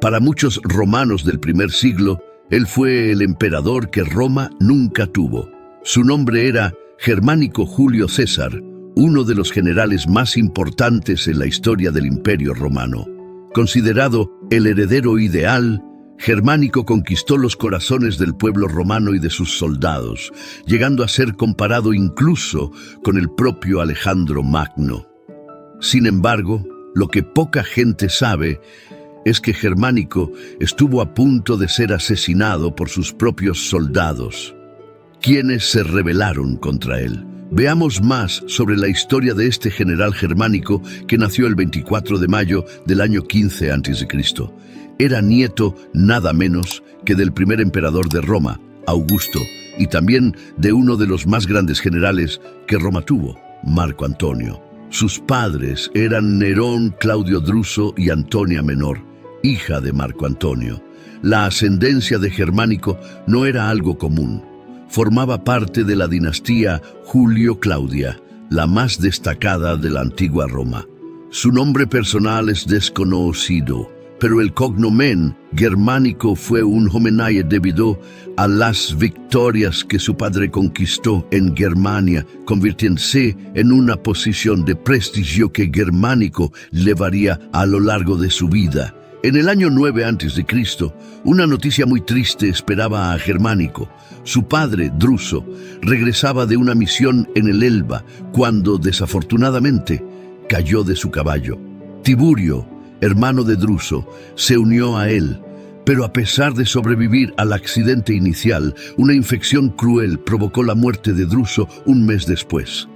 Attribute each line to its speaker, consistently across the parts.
Speaker 1: Para muchos romanos del primer siglo, él fue el emperador que Roma nunca tuvo. Su nombre era Germánico Julio César, uno de los generales más importantes en la historia del Imperio Romano. Considerado el heredero ideal, Germánico conquistó los corazones del pueblo romano y de sus soldados, llegando a ser comparado incluso con el propio Alejandro Magno. Sin embargo, lo que poca gente sabe es que Germánico estuvo a punto de ser asesinado por sus propios soldados, quienes se rebelaron contra él. Veamos más sobre la historia de este general germánico que nació el 24 de mayo del año 15 a.C. Era nieto nada menos que del primer emperador de Roma, Augusto, y también de uno de los más grandes generales que Roma tuvo, Marco Antonio. Sus padres eran Nerón, Claudio Druso y Antonia Menor, hija de Marco Antonio. La ascendencia de Germánico no era algo común. Formaba parte de la dinastía Julio-Claudia, la más destacada de la antigua Roma. Su nombre personal es desconocido, pero el cognomen Germánico fue un homenaje debido a las victorias que su padre conquistó en Germania, convirtiéndose en una posición de prestigio que Germánico llevaría a lo largo de su vida. En el año 9 a.C., una noticia muy triste esperaba a Germánico. Su padre, Druso, regresaba de una misión en el Elba cuando, desafortunadamente, cayó de su caballo. Tiburio, hermano de Druso, se unió a él, pero a pesar de sobrevivir al accidente inicial, una infección cruel provocó la muerte de Druso un mes después.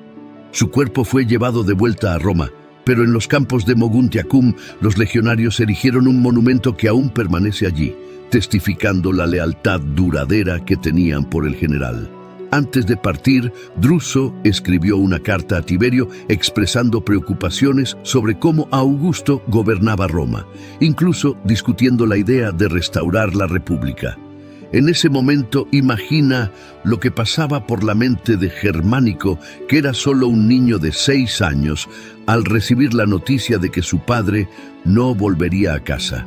Speaker 1: Su cuerpo fue llevado de vuelta a Roma, pero en los campos de Moguntiacum los legionarios erigieron un monumento que aún permanece allí, testificando la lealtad duradera que tenían por el general. Antes de partir, Druso escribió una carta a Tiberio expresando preocupaciones sobre cómo Augusto gobernaba Roma, incluso discutiendo la idea de restaurar la República. En ese momento imagina lo que pasaba por la mente de Germánico, que era solo un niño de 6 años, al recibir la noticia de que su padre no volvería a casa.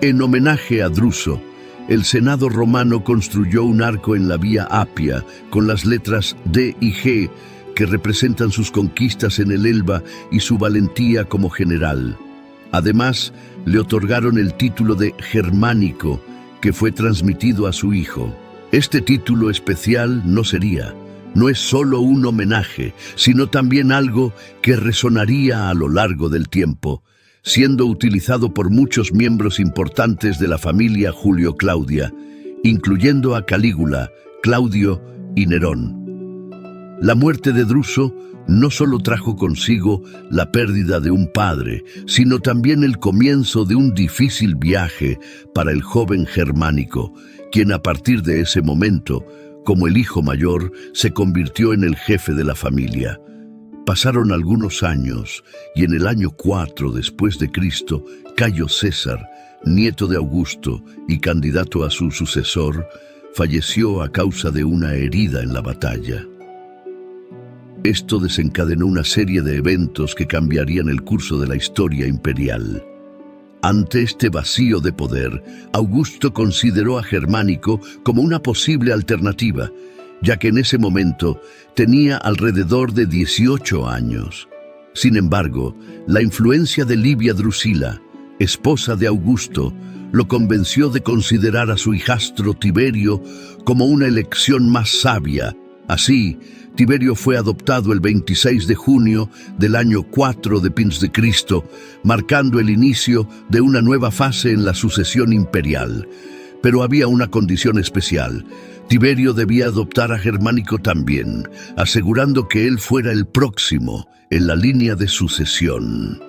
Speaker 1: En homenaje a Druso, el Senado romano construyó un arco en la Vía Apia con las letras D y G que representan sus conquistas en el Elba y su valentía como general. Además, le otorgaron el título de Germánico, que fue transmitido a su hijo. Este título especial no es solo un homenaje, sino también algo que resonaría a lo largo del tiempo, siendo utilizado por muchos miembros importantes de la familia Julio-Claudia, incluyendo a Calígula, Claudio y Nerón. La muerte de Druso no solo trajo consigo la pérdida de un padre, sino también el comienzo de un difícil viaje para el joven Germánico, quien a partir de ese momento, como el hijo mayor, se convirtió en el jefe de la familia. Pasaron algunos años y en el año 4 después de Cristo, Cayo César, nieto de Augusto y candidato a su sucesor, falleció a causa de una herida en la batalla. Esto desencadenó una serie de eventos que cambiarían el curso de la historia imperial. Ante este vacío de poder, Augusto consideró a Germánico como una posible alternativa, ya que en ese momento tenía alrededor de 18 años. Sin embargo, la influencia de Livia Drusila, esposa de Augusto, lo convenció de considerar a su hijastro Tiberio como una elección más sabia. Así, Tiberio fue adoptado el 26 de junio del año 4 de Pins de Cristo, marcando el inicio de una nueva fase en la sucesión imperial. Pero había una condición especial. Tiberio debía adoptar a Germánico también, asegurando que él fuera el próximo en la línea de sucesión.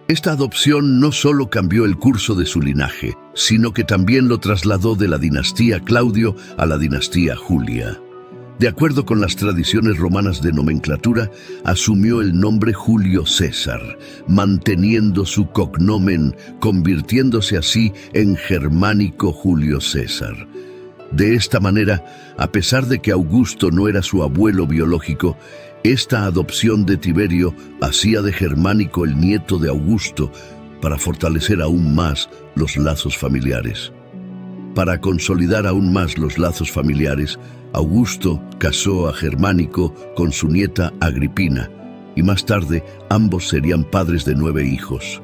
Speaker 1: Esta adopción no solo cambió el curso de su linaje, sino que también lo trasladó de la dinastía Claudio a la dinastía Julia. De acuerdo con las tradiciones romanas de nomenclatura, asumió el nombre Julio César, manteniendo su cognomen, convirtiéndose así en Germánico Julio César. De esta manera, a pesar de que Augusto no era su abuelo biológico, esta adopción de Tiberio hacía de Germánico el nieto de Augusto, para fortalecer aún más los lazos familiares. Para consolidar aún más los lazos familiares, Augusto casó a Germánico con su nieta Agripina, y más tarde ambos serían padres de 9 hijos.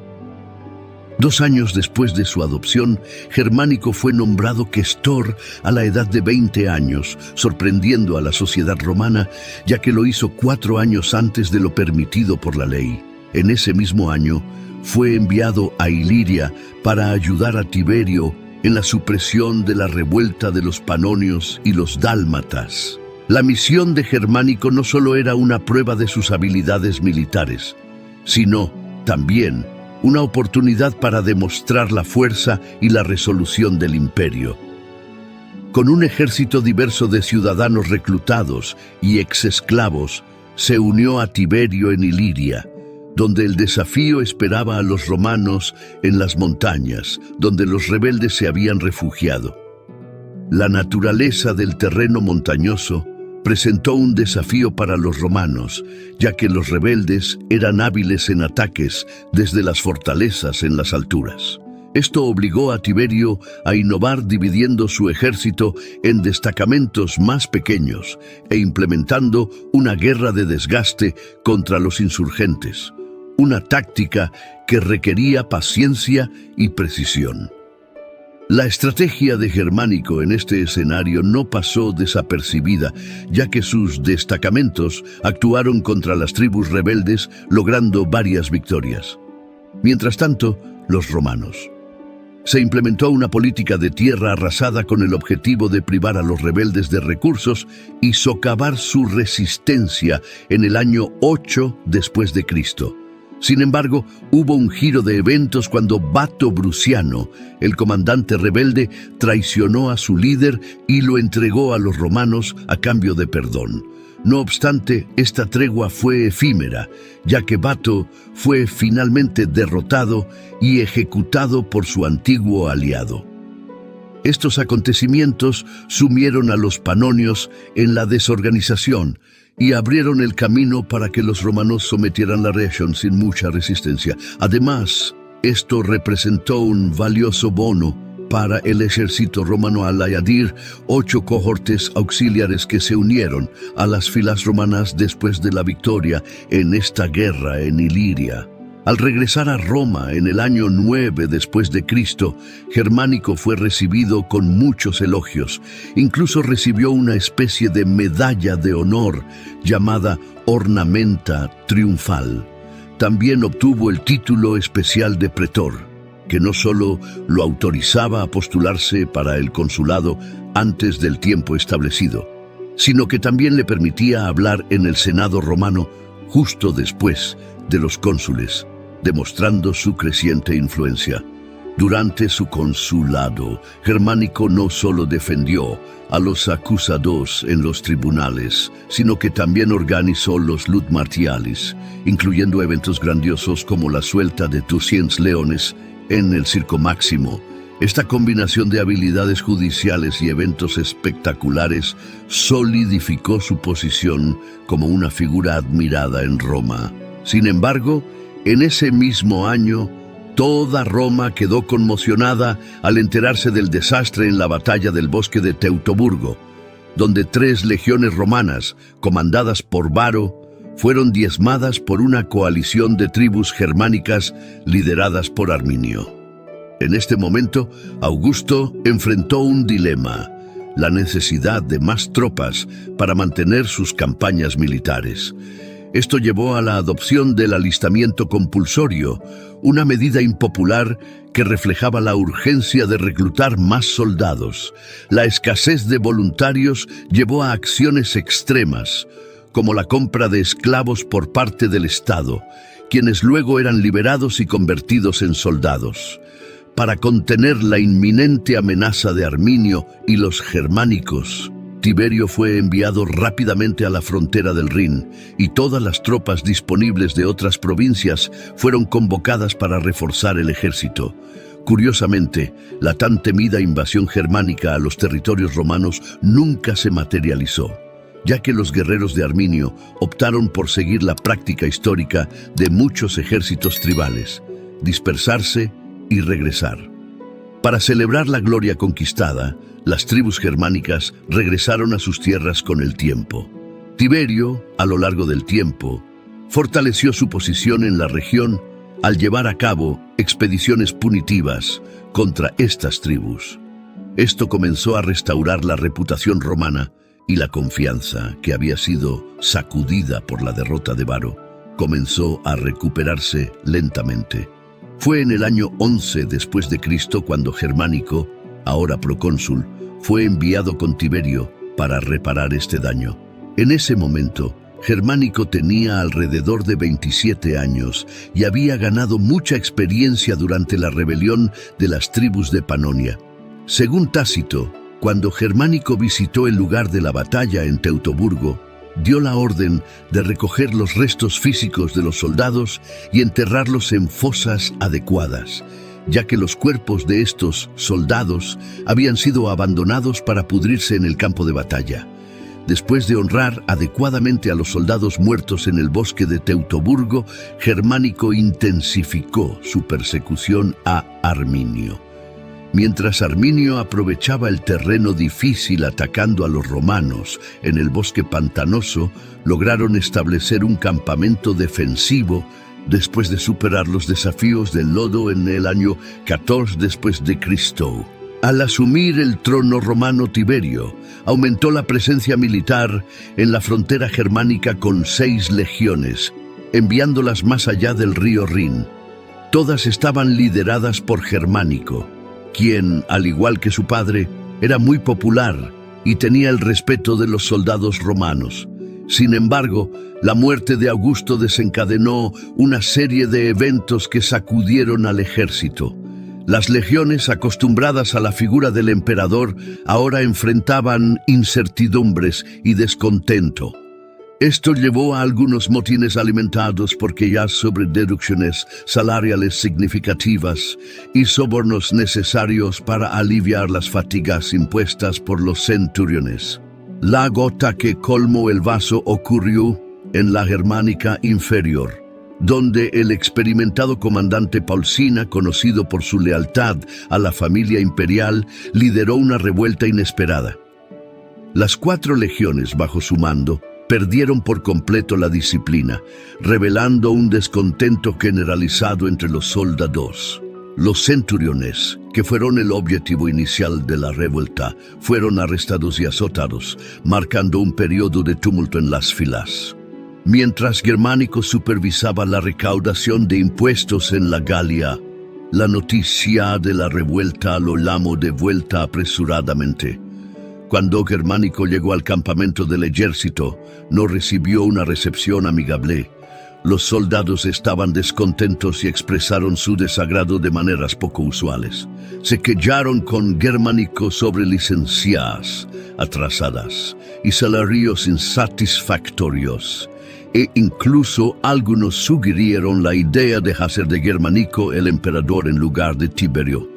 Speaker 1: 2 años después de su adopción, Germánico fue nombrado questor a la edad de 20 años, sorprendiendo a la sociedad romana, ya que lo hizo 4 años antes de lo permitido por la ley. En ese mismo año, fue enviado a Iliria para ayudar a Tiberio en la supresión de la revuelta de los panonios y los dálmatas. La misión de Germánico no solo era una prueba de sus habilidades militares, sino también una oportunidad para demostrar la fuerza y la resolución del imperio. Con un ejército diverso de ciudadanos reclutados y exesclavos, se unió a Tiberio en Iliria, donde el desafío esperaba a los romanos en las montañas, donde los rebeldes se habían refugiado. La naturaleza del terreno montañoso presentó un desafío para los romanos, ya que los rebeldes eran hábiles en ataques desde las fortalezas en las alturas. Esto obligó a Tiberio a innovar dividiendo su ejército en destacamentos más pequeños e implementando una guerra de desgaste contra los insurgentes, una táctica que requería paciencia y precisión. La estrategia de Germánico en este escenario no pasó desapercibida, ya que sus destacamentos actuaron contra las tribus rebeldes, logrando varias victorias. Mientras tanto, los romanos. Se implementó una política de tierra arrasada con el objetivo de privar a los rebeldes de recursos y socavar su resistencia en el año 8 después de Cristo. Sin embargo, hubo un giro de eventos cuando Bato Bruciano, el comandante rebelde, traicionó a su líder y lo entregó a los romanos a cambio de perdón. No obstante, esta tregua fue efímera, ya que Bato fue finalmente derrotado y ejecutado por su antiguo aliado. Estos acontecimientos sumieron a los panonios en la desorganización y abrieron el camino para que los romanos sometieran la región sin mucha resistencia. Además, esto representó un valioso bono para el ejército romano al añadir 8 cohortes auxiliares que se unieron a las filas romanas después de la victoria en esta guerra en Iliria. Al regresar a Roma en el año 9 después de Cristo, Germánico fue recibido con muchos elogios. Incluso recibió una especie de medalla de honor llamada Ornamenta Triunfal. También obtuvo el título especial de pretor, que no solo lo autorizaba a postularse para el consulado antes del tiempo establecido, sino que también le permitía hablar en el Senado romano justo después de los cónsules, demostrando su creciente influencia. Durante su consulado, Germánico no solo defendió a los acusados en los tribunales, sino que también organizó los lut martialis, incluyendo eventos grandiosos como la suelta de 200 leones en el Circo Máximo. Esta combinación de habilidades judiciales y eventos espectaculares solidificó su posición como una figura admirada en Roma. Sin embargo, en ese mismo año, toda Roma quedó conmocionada al enterarse del desastre en la batalla del bosque de Teutoburgo, donde 3 legiones romanas, comandadas por Varo, fueron diezmadas por una coalición de tribus germánicas lideradas por Arminio. En este momento, Augusto enfrentó un dilema: la necesidad de más tropas para mantener sus campañas militares. Esto llevó a la adopción del alistamiento compulsorio, una medida impopular que reflejaba la urgencia de reclutar más soldados. La escasez de voluntarios llevó a acciones extremas, como la compra de esclavos por parte del Estado, quienes luego eran liberados y convertidos en soldados. Para contener la inminente amenaza de Arminio y los germánicos, Tiberio fue enviado rápidamente a la frontera del Rin, y todas las tropas disponibles de otras provincias fueron convocadas para reforzar el ejército. Curiosamente, la tan temida invasión germánica a los territorios romanos nunca se materializó, ya que los guerreros de Arminio optaron por seguir la práctica histórica de muchos ejércitos tribales. dispersarse y regresar. Para celebrar la gloria conquistada, las tribus germánicas regresaron a sus tierras con el tiempo. Tiberio, a lo largo del tiempo, fortaleció su posición en la región al llevar a cabo expediciones punitivas contra estas tribus. Esto comenzó a restaurar la reputación romana y la confianza, que había sido sacudida por la derrota de Varo, comenzó a recuperarse lentamente. Fue en el año 11 después de Cristo cuando Germánico, ahora procónsul, fue enviado con Tiberio para reparar este daño. En ese momento, Germánico tenía alrededor de 27 años y había ganado mucha experiencia durante la rebelión de las tribus de Panonia. Según Tácito, cuando Germánico visitó el lugar de la batalla en Teutoburgo, dio la orden de recoger los restos físicos de los soldados y enterrarlos en fosas adecuadas, ya que los cuerpos de estos soldados habían sido abandonados para pudrirse en el campo de batalla. Después de honrar adecuadamente a los soldados muertos en el bosque de Teutoburgo, Germánico intensificó su persecución a Arminio. Mientras Arminio aprovechaba el terreno difícil atacando a los romanos en el bosque pantanoso, lograron establecer un campamento defensivo después de superar los desafíos del lodo en el año 14 después de Cristo. Al asumir el trono romano Tiberio, aumentó la presencia militar en la frontera germánica con 6 legiones, enviándolas más allá del río Rin. Todas estaban lideradas por Germánico, quien, al igual que su padre, era muy popular y tenía el respeto de los soldados romanos. Sin embargo, la muerte de Augusto desencadenó una serie de eventos que sacudieron al ejército. Las legiones, acostumbradas a la figura del emperador, ahora enfrentaban incertidumbres y descontento. Esto llevó a algunos motines alimentados porque ya sobre deducciones salariales significativas y sobornos necesarios para aliviar las fatigas impuestas por los centuriones. La gota que colmó el vaso ocurrió en la Germánica Inferior, donde el experimentado comandante Paulcina, conocido por su lealtad a la familia imperial, lideró una revuelta inesperada. Las 4 legiones bajo su mando perdieron por completo la disciplina, revelando un descontento generalizado entre los soldados. Los centuriones, que fueron el objetivo inicial de la revuelta, fueron arrestados y azotados, marcando un periodo de tumulto en las filas. Mientras Germánico supervisaba la recaudación de impuestos en la Galia, la noticia de la revuelta lo llamó de vuelta apresuradamente. Cuando Germánico llegó al campamento del ejército, no recibió una recepción amigable. Los soldados estaban descontentos y expresaron su desagrado de maneras poco usuales. Se quejaron con Germánico sobre licencias atrasadas y salarios insatisfactorios, e incluso algunos sugirieron la idea de hacer de Germánico el emperador en lugar de Tiberio.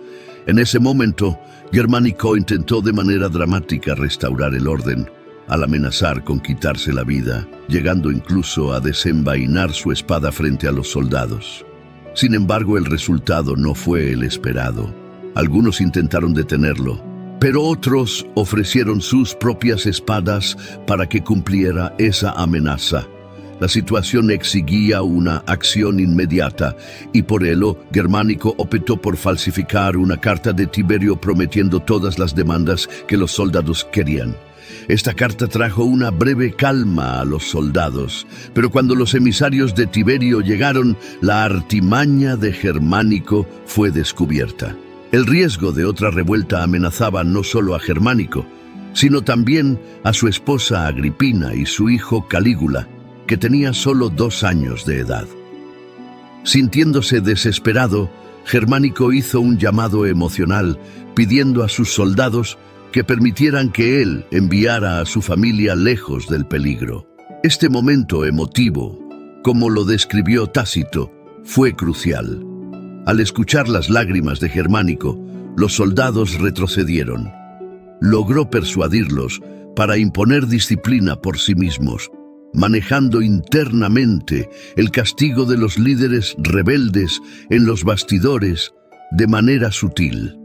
Speaker 1: En ese momento, Germánico intentó de manera dramática restaurar el orden, al amenazar con quitarse la vida, llegando incluso a desenvainar su espada frente a los soldados. Sin embargo, el resultado no fue el esperado. Algunos intentaron detenerlo, pero otros ofrecieron sus propias espadas para que cumpliera esa amenaza. La situación exigía una acción inmediata y por ello Germánico optó por falsificar una carta de Tiberio prometiendo todas las demandas que los soldados querían. Esta carta trajo una breve calma a los soldados, pero cuando los emisarios de Tiberio llegaron, la artimaña de Germánico fue descubierta. El riesgo de otra revuelta amenazaba no solo a Germánico, sino también a su esposa Agripina y su hijo Calígula, que tenía solo 2 años de edad. Sintiéndose desesperado, Germánico hizo un llamado emocional, pidiendo a sus soldados que permitieran que él enviara a su familia lejos del peligro. Este momento emotivo, como lo describió Tácito, fue crucial. Al escuchar las lágrimas de Germánico, los soldados retrocedieron. Logró persuadirlos para imponer disciplina por sí mismos, manejando internamente el castigo de los líderes rebeldes en los bastidores de manera sutil.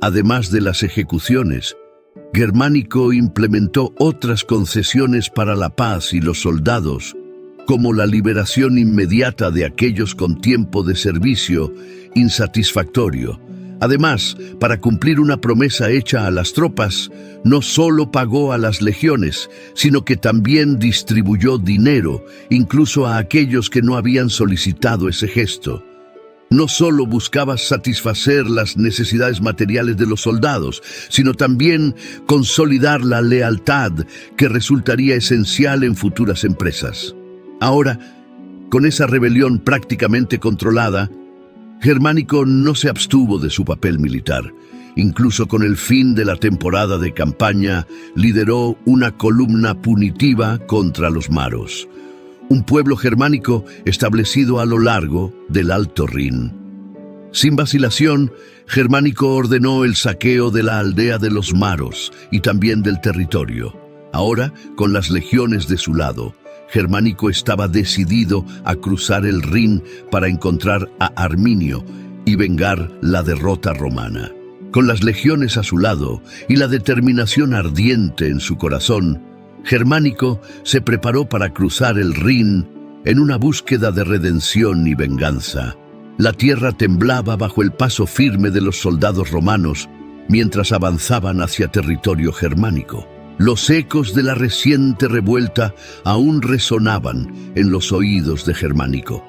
Speaker 1: Además de las ejecuciones, Germánico implementó otras concesiones para la paz y los soldados, como la liberación inmediata de aquellos con tiempo de servicio insatisfactorio. Además, para cumplir una promesa hecha a las tropas, no solo pagó a las legiones, sino que también distribuyó dinero, incluso a aquellos que no habían solicitado ese gesto. No solo buscaba satisfacer las necesidades materiales de los soldados, sino también consolidar la lealtad que resultaría esencial en futuras empresas. Ahora, con esa rebelión prácticamente controlada, Germánico no se abstuvo de su papel militar. Incluso con el fin de la temporada de campaña, lideró una columna punitiva contra los maros, un pueblo germánico establecido a lo largo del Alto Rin. Sin vacilación, Germánico ordenó el saqueo de la aldea de los maros y también del territorio. Ahora, con las legiones de su lado, Germánico estaba decidido a cruzar el Rin para encontrar a Arminio y vengar la derrota romana. Con las legiones a su lado y la determinación ardiente en su corazón, Germánico se preparó para cruzar el Rin en una búsqueda de redención y venganza. La tierra temblaba bajo el paso firme de los soldados romanos mientras avanzaban hacia territorio germánico. Los ecos de la reciente revuelta aún resonaban en los oídos de Germánico,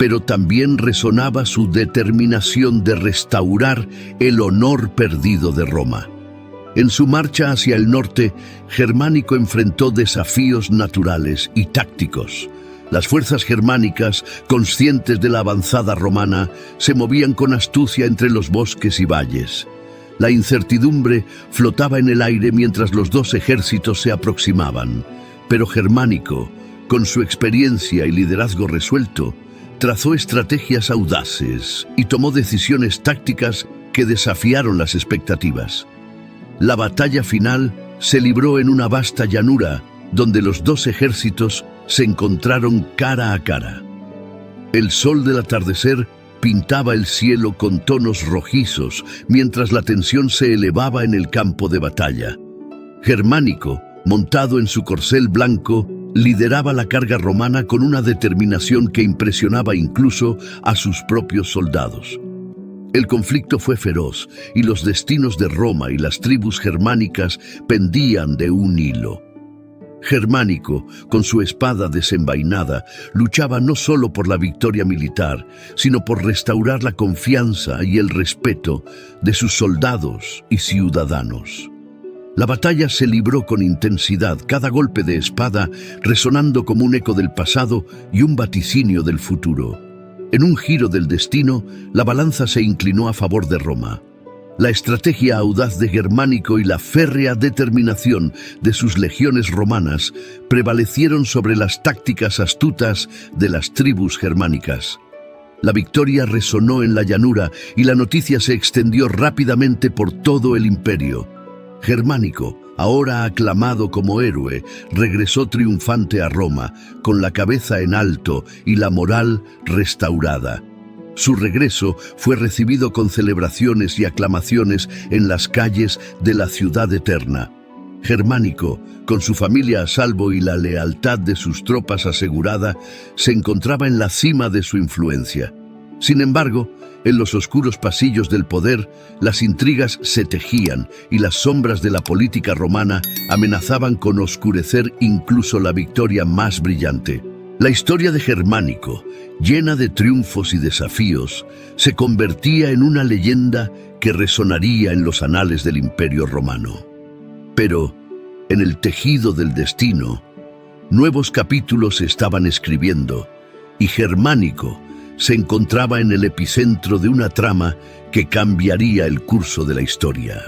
Speaker 1: pero también resonaba su determinación de restaurar el honor perdido de Roma. En su marcha hacia el norte, Germánico enfrentó desafíos naturales y tácticos. Las fuerzas germánicas, conscientes de la avanzada romana, se movían con astucia entre los bosques y valles. La incertidumbre flotaba en el aire mientras los dos ejércitos se aproximaban, pero Germánico, con su experiencia y liderazgo resuelto, trazó estrategias audaces y tomó decisiones tácticas que desafiaron las expectativas. La batalla final se libró en una vasta llanura, donde los dos ejércitos se encontraron cara a cara. El sol del atardecer pintaba el cielo con tonos rojizos, mientras la tensión se elevaba en el campo de batalla. Germánico, montado en su corcel blanco, lideraba la carga romana con una determinación que impresionaba incluso a sus propios soldados. El conflicto fue feroz y los destinos de Roma y las tribus germánicas pendían de un hilo. Germánico, con su espada desenvainada, luchaba no solo por la victoria militar, sino por restaurar la confianza y el respeto de sus soldados y ciudadanos. La batalla se libró con intensidad, cada golpe de espada resonando como un eco del pasado y un vaticinio del futuro. En un giro del destino, la balanza se inclinó a favor de Roma. La estrategia audaz de Germánico y la férrea determinación de sus legiones romanas prevalecieron sobre las tácticas astutas de las tribus germánicas. La victoria resonó en la llanura y la noticia se extendió rápidamente por todo el imperio. Germánico, ahora aclamado como héroe, regresó triunfante a Roma, con la cabeza en alto y la moral restaurada. Su regreso fue recibido con celebraciones y aclamaciones en las calles de la ciudad eterna. Germánico, con su familia a salvo y la lealtad de sus tropas asegurada, se encontraba en la cima de su influencia. Sin embargo, en los oscuros pasillos del poder, las intrigas se tejían y las sombras de la política romana amenazaban con oscurecer incluso la victoria más brillante. La historia de Germánico, llena de triunfos y desafíos, se convertía en una leyenda que resonaría en los anales del Imperio Romano. Pero, en el tejido del destino, nuevos capítulos se estaban escribiendo, y Germánico se encontraba en el epicentro de una trama que cambiaría el curso de la historia.